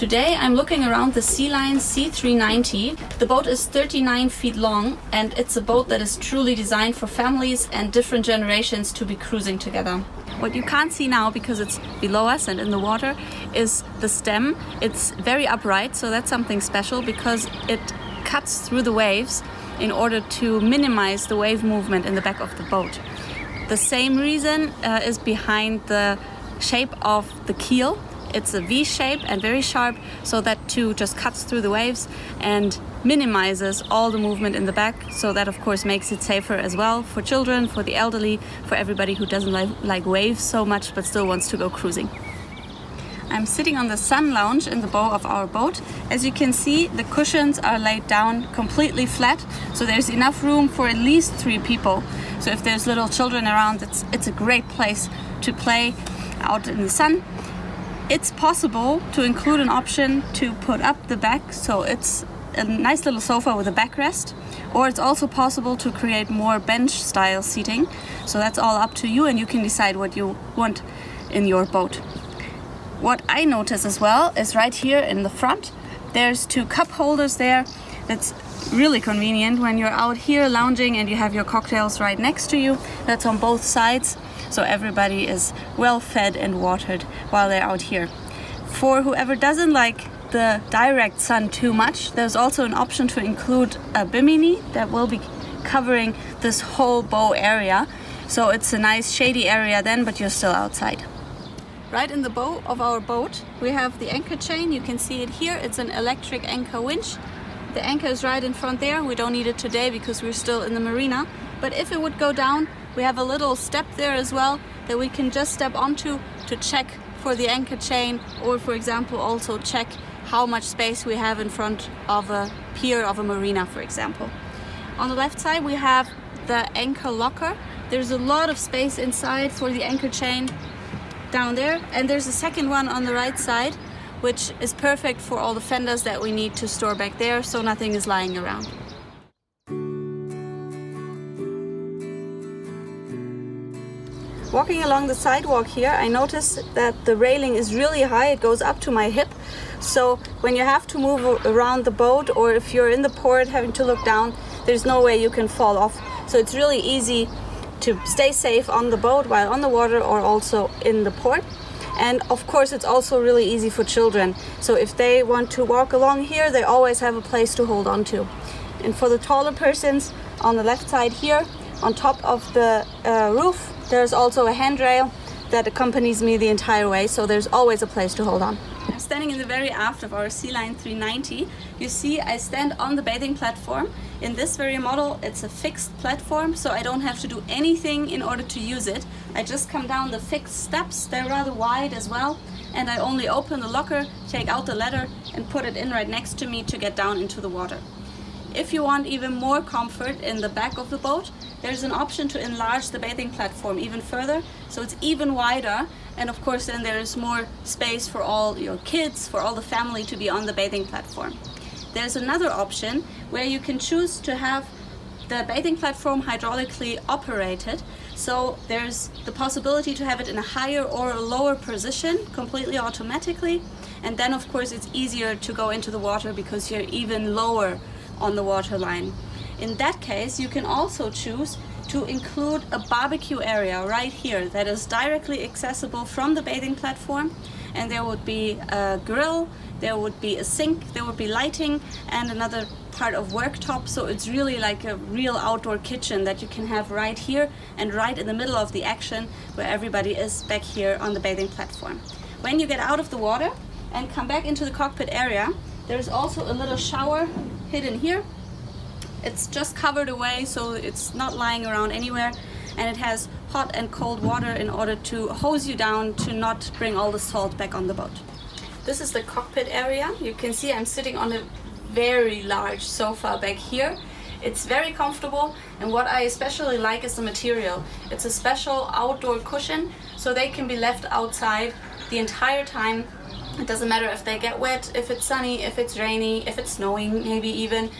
Today I'm looking around the Sealine C390. The boat is 39 feet long and it's a boat that is truly designed for families and different generations to be cruising together. What you can't see now because it's below us and in the water is the stem. It's very upright, so that's something special because it cuts through the waves in order to minimize the wave movement in the back of the boat. The same reason is behind the shape of the keel. It's a V shape and very sharp, so that too just cuts through the waves and minimizes all the movement in the back. So that of course makes it safer as well for children, for the elderly, for everybody who doesn't like waves so much but still wants to go cruising. I'm sitting on the sun lounge in the bow of our boat. As you can see, the cushions are laid down completely flat, so there's enough room for at least 3 people. So if there's little children around, it's a great place to play out in the sun. It's possible to include an option to put up the back, so it's a nice little sofa with a backrest, or it's also possible to create more bench style seating. So that's all up to you and you can decide what you want in your boat. What I notice as well is right here in the front, there's 2 cup holders there. That's really convenient when you're out here lounging and you have your cocktails right next to you. That's on both sides. So everybody is well fed and watered while they're out here. For whoever doesn't like the direct sun too much, there's also an option to include a bimini that will be covering this whole bow area. So it's a nice shady area then, but you're still outside. Right in the bow of our boat, we have the anchor chain. You can see it here. It's an electric anchor winch. The anchor is right in front there. We don't need it today because we're still in the marina. But if it would go down, we have a little step there as well that we can just step onto to check for the anchor chain, or for example also check how much space we have in front of a pier of a marina, for example. On the left side we have the anchor locker. There's a lot of space inside for the anchor chain down there, and there's a second one on the right side which is perfect for all the fenders that we need to store back there, so nothing is lying around. Walking along the sidewalk here, I noticed that the railing is really high. It goes up to my hip. So when you have to move around the boat, or if you're in the port having to look down, there's no way you can fall off. So it's really easy to stay safe on the boat while on the water or also in the port. And of course it's also really easy for children. So if they want to walk along here, they always have a place to hold on to. And for the taller persons, on the left side here, on top of the roof, there's also a handrail that accompanies me the entire way, so there's always a place to hold on. I'm standing in the very aft of our Sealine 390. You see I stand on the bathing platform. In this very model it's a fixed platform, so I don't have to do anything in order to use it. I just come down the fixed steps, they're rather wide as well, and I only open the locker, take out the ladder and put it in right next to me to get down into the water. If you want even more comfort in the back of the boat, there's an option to enlarge the bathing platform even further, so it's even wider, and of course then there's more space for all your kids, for all the family to be on the bathing platform. There's another option where you can choose to have the bathing platform hydraulically operated, so there's the possibility to have it in a higher or a lower position completely automatically, and then of course it's easier to go into the water because you're even lower on the water line. In that case, you can also choose to include a barbecue area right here that is directly accessible from the bathing platform, and there would be a grill, there would be a sink, there would be lighting and another part of worktop, so it's really like a real outdoor kitchen that you can have right here and right in the middle of the action where everybody is back here on the bathing platform. When you get out of the water and come back into the cockpit area, there's also a little shower hidden here. It's just covered away, so it's not lying around anywhere, and it has hot and cold water in order to hose you down to not bring all the salt back on the boat. This is the cockpit area. You can see I'm sitting on a very large sofa back here. It's very comfortable, and what I especially like is the material. It's a special outdoor cushion, so they can be left outside the entire time. It doesn't matter if they get wet, if it's sunny, if it's rainy, if it's snowing maybe even.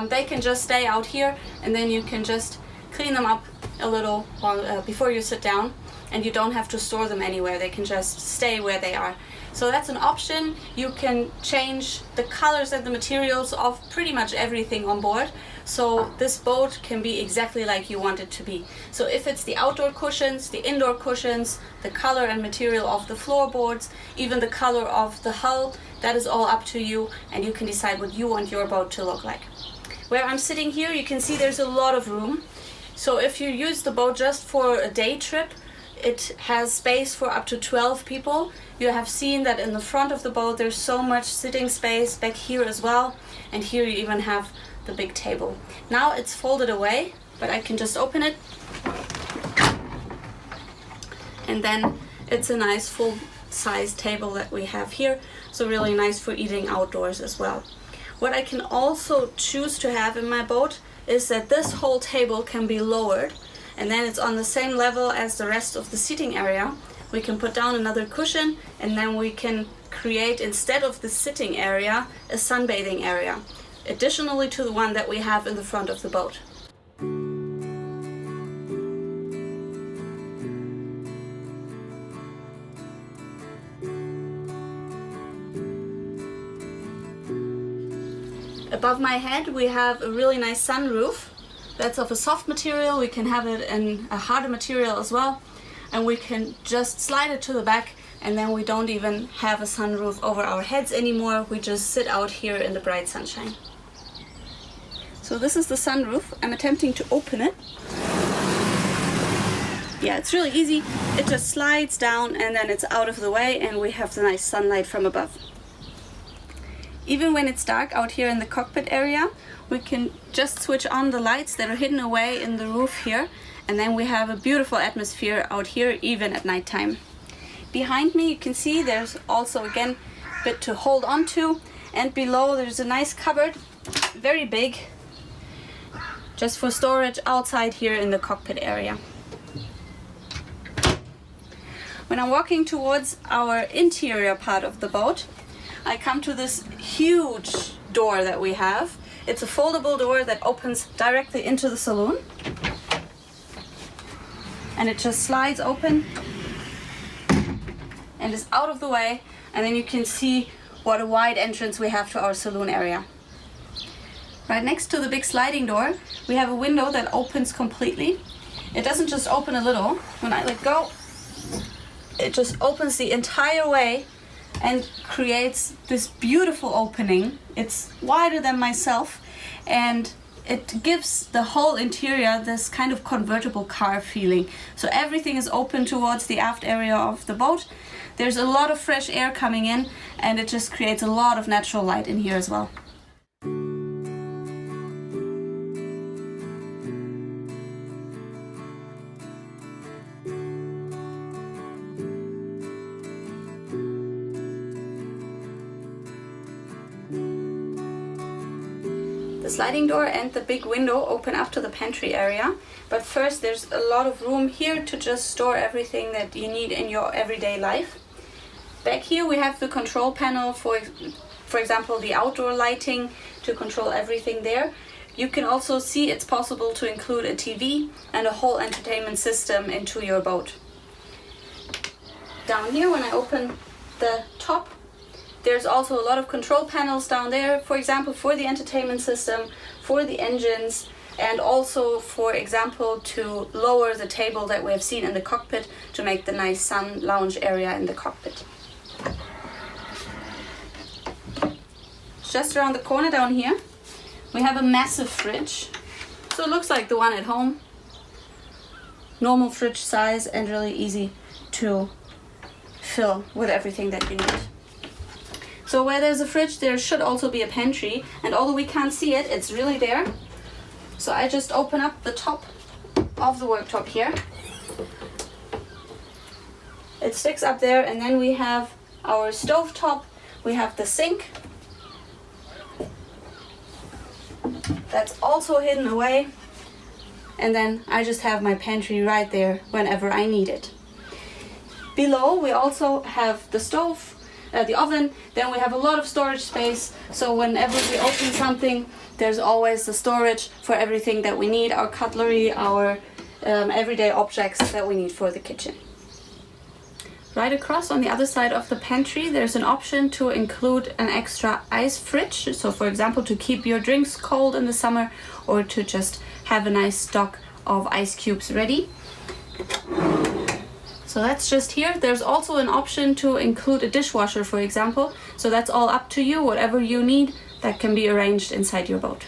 They can just stay out here, and then you can just clean them up a little while, before you sit down, and you don't have to store them anywhere. They can just stay where they are. So that's an option. You can change the colors and the materials of pretty much everything on board. So this boat can be exactly like you want it to be. So if it's the outdoor cushions, the indoor cushions, the color and material of the floorboards, even the color of the hull, that is all up to you, and you can decide what you want your boat to look like. Where I'm sitting here, you can see there's a lot of room. So if you use the boat just for a day trip, it has space for up to 12 people. You have seen that in the front of the boat there's so much sitting space back here as well, and here you even have the big table. Now it's folded away, but I can just open it, and then it's a nice full-size table that we have here, so really nice for eating outdoors as well. What I can also choose to have in my boat is that this whole table can be lowered, and then it's on the same level as the rest of the seating area. We can put down another cushion, and then we can create, instead of the sitting area, a sunbathing area, additionally to the one that we have in the front of the boat. Above my head we have a really nice sunroof. That's of a soft material. We can have it in a harder material as well, and we can just slide it to the back, and then we don't even have a sunroof over our heads anymore. We just sit out here in the bright sunshine. So this is the sunroof. I'm attempting to open it. Yeah, it's really easy. It just slides down and then it's out of the way, and we have the nice sunlight from above. Even when it's dark out here in the cockpit area, we can just switch on the lights that are hidden away in the roof here, and then we have a beautiful atmosphere out here even at nighttime. Behind me you can see there's also again a bit to hold on to, and below there's a nice cupboard, very big, just for storage outside here in the cockpit area. When I'm walking towards our interior part of the boat, I come to this huge door that we have. It's a foldable door that opens directly into the saloon, and it just slides open and is out of the way, and then you can see what a wide entrance we have to our saloon area. Right next to the big sliding door we have a window that opens completely. It doesn't just open a little. When I let go, it just opens the entire way and creates this beautiful opening. It's wider than myself, and it gives the whole interior this kind of convertible car feeling. So everything is open towards the aft area of the boat. There's a lot of fresh air coming in, and it just creates a lot of natural light in here as well. The sliding door and the big window open up to the pantry area, but first there's a lot of room here to just store everything that you need in your everyday life. Back here we have the control panel for example the outdoor lighting, to control everything there. You can also see it's possible to include a TV and a whole entertainment system into your boat. Down here, when I open the top, there's also a lot of control panels down there, for example for the entertainment system, for the engines, and also for example to lower the table that we have seen in the cockpit to make the nice sun lounge area in the cockpit. Just around the corner down here we have a massive fridge. So it looks like the one at home. Normal fridge size and really easy to fill with everything that you need. So where there's a fridge, there should also be a pantry, and although we can't see it, it's really there. So I just open up the top of the worktop here. It sticks up there, and then we have our stove top, we have the sink. That's also hidden away, and then I just have my pantry right there whenever I need it. Below we also have the stove, the oven, then we have a lot of storage space, so whenever we open something there's always the storage for everything that we need, our cutlery, our everyday objects that we need for the kitchen. Right across on the other side of the pantry, there's an option to include an extra ice fridge. So for example, to keep your drinks cold in the summer, or to just have a nice stock of ice cubes ready. So that's just here. There's also an option to include a dishwasher, for example. So that's all up to you, whatever you need, that can be arranged inside your boat.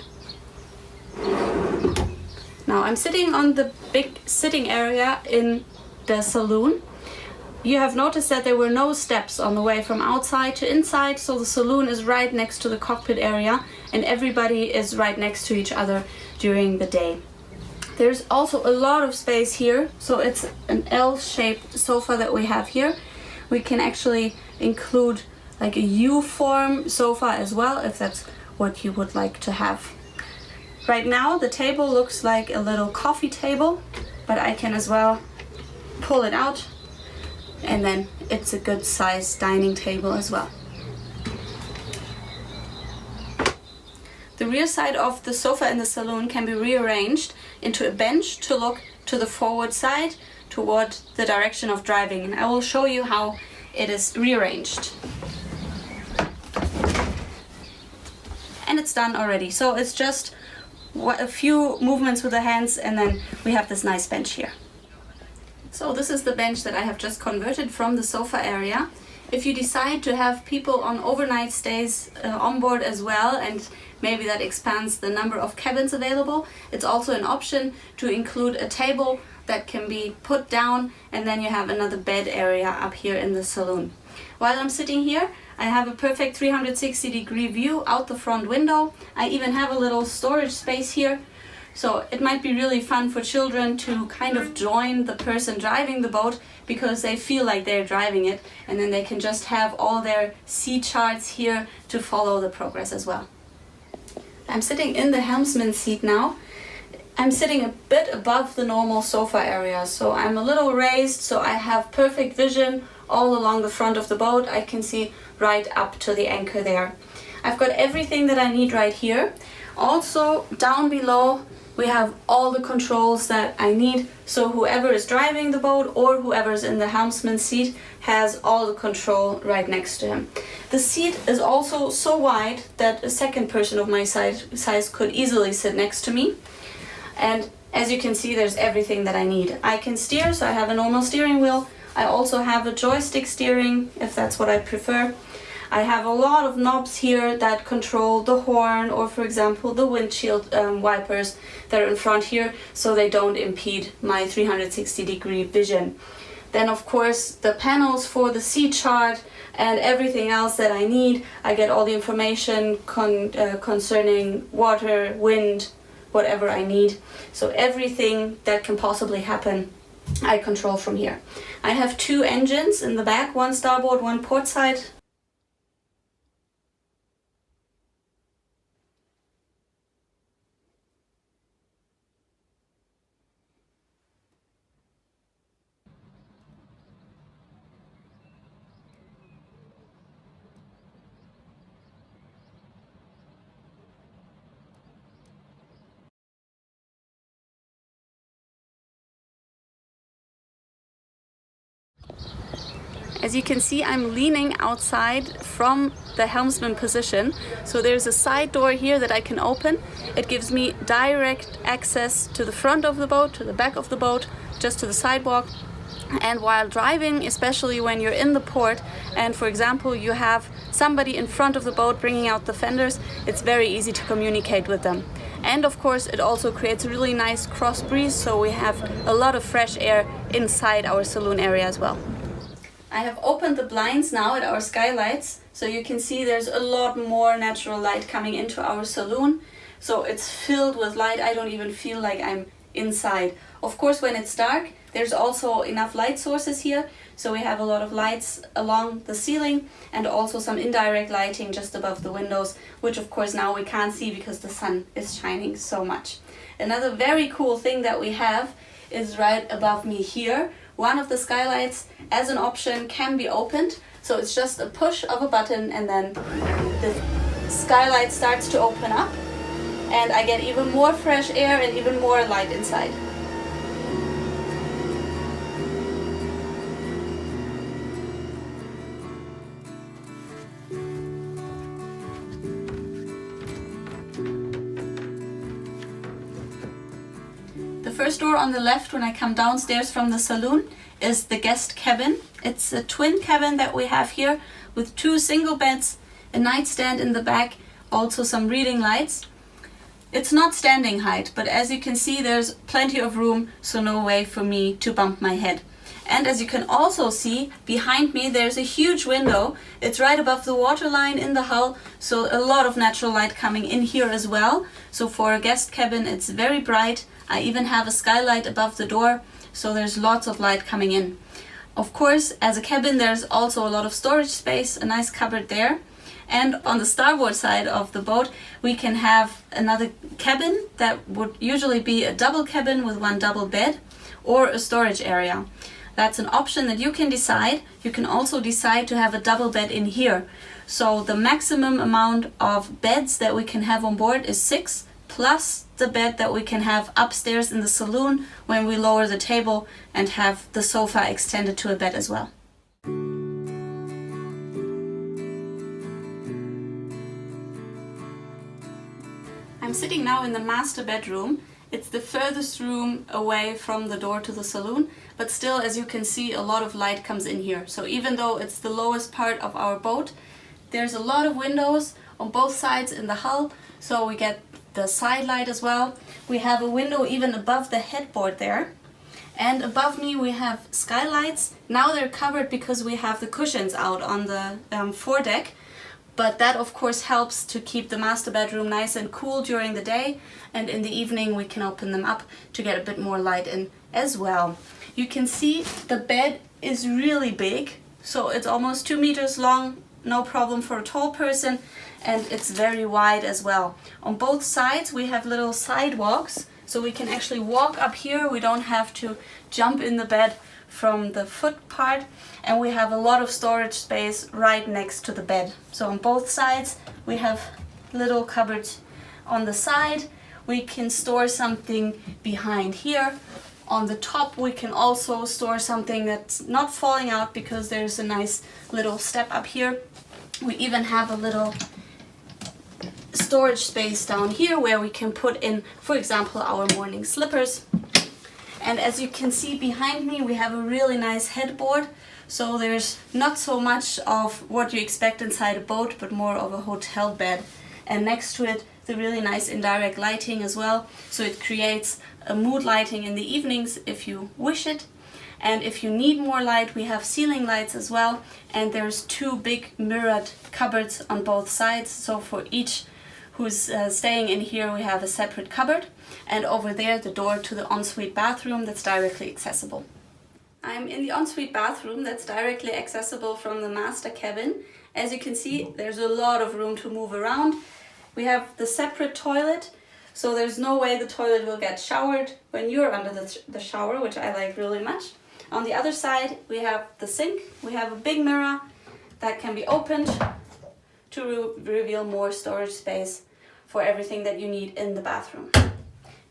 Now I'm sitting on the big sitting area in the saloon. You have noticed that there were no steps on the way from outside to inside, so the saloon is right next to the cockpit area and everybody is right next to each other during the day. There's also a lot of space here, so it's an L-shaped sofa that we have here. We can actually include like a U-form sofa as well, if that's what you would like to have. Right now the table looks like a little coffee table, but I can as well pull it out, and then it's a good size dining table as well. The rear side of the sofa in the saloon can be rearranged into a bench to look to the forward side toward the direction of driving, and I will show you how it is rearranged. And it's done already, so it's just a few movements with the hands and then we have this nice bench here. So this is the bench that I have just converted from the sofa area. If you decide to have people on overnight stays on board as well, and maybe that expands the number of cabins available, it's also an option to include a table that can be put down, and then you have another bed area up here in the saloon. While I'm sitting here, I have a perfect 360-degree view out the front window. I even have a little storage space here. So it might be really fun for children to kind of join the person driving the boat, because they feel like they're driving it, and then they can just have all their sea charts here to follow the progress as well. I'm sitting in the helmsman seat now. I'm sitting a bit above the normal sofa area, so I'm a little raised, so I have perfect vision all along the front of the boat. I can see right up to the anchor there. I've got everything that I need right here. Also down below we have all the controls that I need, so whoever is driving the boat or whoever is in the helmsman seat has all the control right next to him. The seat is also so wide that a second person of my size could easily sit next to me. And as you can see, there's everything that I need. I can steer, so I have a normal steering wheel. I also have a joystick steering, if that's what I prefer. I have a lot of knobs here that control the horn, or for example the windshield wipers that are in front here, so they don't impede my 360-degree vision. Then of course the panels for the sea chart and everything else that I need. I get all the information concerning water, wind, whatever I need. So everything that can possibly happen, I control from here. I have two engines in the back, one starboard, one port side. As you can see, I'm leaning outside from the helmsman position. So there's a side door here that I can open. It gives me direct access to the front of the boat, to the back of the boat, just to the sidewalk. And while driving, especially when you're in the port and for example you have somebody in front of the boat bringing out the fenders, it's very easy to communicate with them. And of course it also creates a really nice cross breeze, so we have a lot of fresh air inside our saloon area as well. I have opened the blinds now at our skylights, so you can see there's a lot more natural light coming into our saloon. So it's filled with light. I don't even feel like I'm inside. Of course, when it's dark, there's also enough light sources here. So we have a lot of lights along the ceiling and also some indirect lighting just above the windows, which of course now we can't see because the sun is shining so much. Another very cool thing that we have is right above me here. One of the skylights, as an option, can be opened. So it's just a push of a button and then the skylight starts to open up and I get even more fresh air and even more light inside. first door on the left when I come downstairs from the saloon is the guest cabin. It's a twin cabin that we have here with 2 single beds, a nightstand in the back, also some reading lights. It's not standing height, but as you can see there's plenty of room, so no way for me to bump my head. And as you can also see, behind me there's a huge window. It's right above the waterline in the hull, so a lot of natural light coming in here as well. So for a guest cabin it's very bright. I even have a skylight above the door, so there's lots of light coming in. Of course, as a cabin there's also a lot of storage space, a nice cupboard there. And on the starboard side of the boat we can have another cabin that would usually be a double cabin with 1 double bed or a storage area. That's an option that you can decide. You can also decide to have a double bed in here. So the maximum amount of beds that we can have on board is 6, plus the bed that we can have upstairs in the saloon when we lower the table and have the sofa extended to a bed as well. I'm sitting now in the master bedroom. It's the furthest room away from the door to the saloon, but still, as you can see, a lot of light comes in here. So even though it's the lowest part of our boat, there's a lot of windows on both sides in the hull, so we get the side light as well. We have a window even above the headboard there. And above me we have skylights. Now they're covered because we have the cushions out on the foredeck. But that of course helps to keep the master bedroom nice and cool during the day, and in the evening we can open them up to get a bit more light in as well. You can see the bed is really big, so it's almost 2 meters long, no problem for a tall person, and it's very wide as well. On both sides we have little sidewalks, so we can actually walk up here. We don't have to jump in the bed from the foot part, and we have a lot of storage space right next to the bed. So on both sides we have little cupboards on the side. We can store something behind here. On the top we can also store something that's not falling out because there's a nice little step up here. We even have a little storage space down here where we can put in, for example, our morning slippers. And as you can see behind me we have a really nice headboard, so there's not so much of what you expect inside a boat, but more of a hotel bed. And next to it the really nice indirect lighting as well, so it creates a mood lighting in the evenings if you wish it. And if you need more light, we have ceiling lights as well, and there's 2 big mirrored cupboards on both sides, so for each who's staying in here we have a separate cupboard, and over there the door to the ensuite bathroom that's directly accessible. I'm in the ensuite bathroom that's directly accessible from the master cabin. As you can see, there's a lot of room to move around. We have the separate toilet, so there's no way the toilet will get showered when you're under the shower, which I like really much. On the other side we have the sink. We have a big mirror that can be opened to reveal more storage space for everything that you need in the bathroom.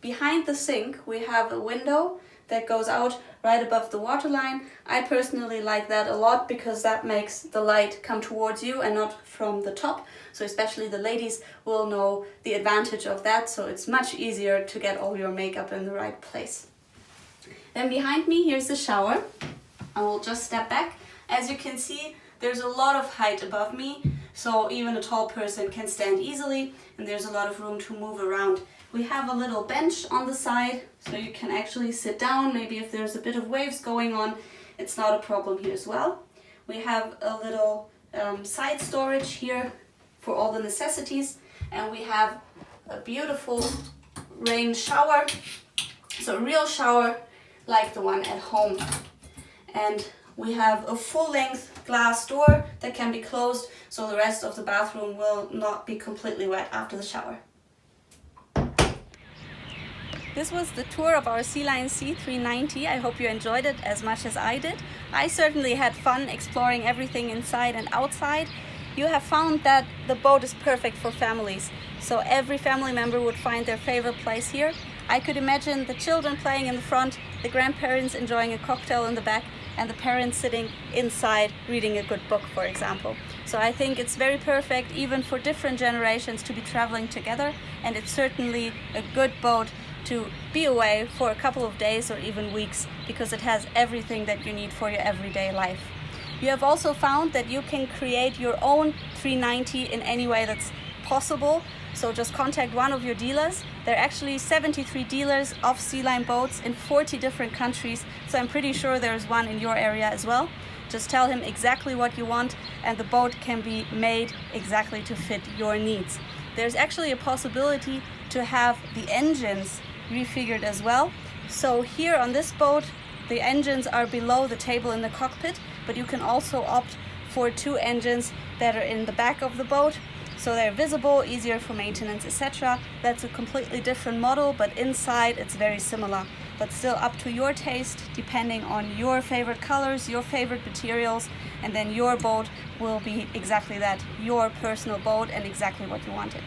Behind the sink we have a window that goes out right above the waterline. I personally like that a lot because that makes the light come towards you and not from the top. So especially the ladies will know the advantage of that, so it's much easier to get all your makeup in the right place. Then behind me here's the shower. I will just step back. As you can see, there's a lot of height above me, so even a tall person can stand easily, and there's a lot of room to move around. We have a little bench on the side, so you can actually sit down. Maybe if there's a bit of waves going on, it's not a problem here as well. We have a little side storage here for all the necessities, and we have a beautiful rain shower, so a real shower like the one at home. And we have a full-length glass door that can be closed, so the rest of the bathroom will not be completely wet after the shower. This was the tour of our Sealine C390. I hope you enjoyed it as much as I did. I certainly had fun exploring everything inside and outside. You have found that the boat is perfect for families, so every family member would find their favorite place here. I could imagine the children playing in the front, the grandparents enjoying a cocktail in the back, and the parents sitting inside reading a good book, for example. So I think it's very perfect even for different generations to be traveling together, and it's certainly a good boat to be away for a couple of days or even weeks, because it has everything that you need for your everyday life. You have also found that you can create your own 390 in any way that's possible. So just contact one of your dealers. There are actually 73 dealers of Sealine boats in 40 different countries. So I'm pretty sure there's one in your area as well. Just tell him exactly what you want and the boat can be made exactly to fit your needs. There's actually a possibility to have the engines refigured as well. So here on this boat, the engines are below the table in the cockpit, but you can also opt for 2 engines that are in the back of the boat. So they're visible, easier for maintenance, etc. That's a completely different model, but inside it's very similar. But still up to your taste, depending on your favorite colors, your favorite materials, and then your boat will be exactly that, your personal boat and exactly what you wanted.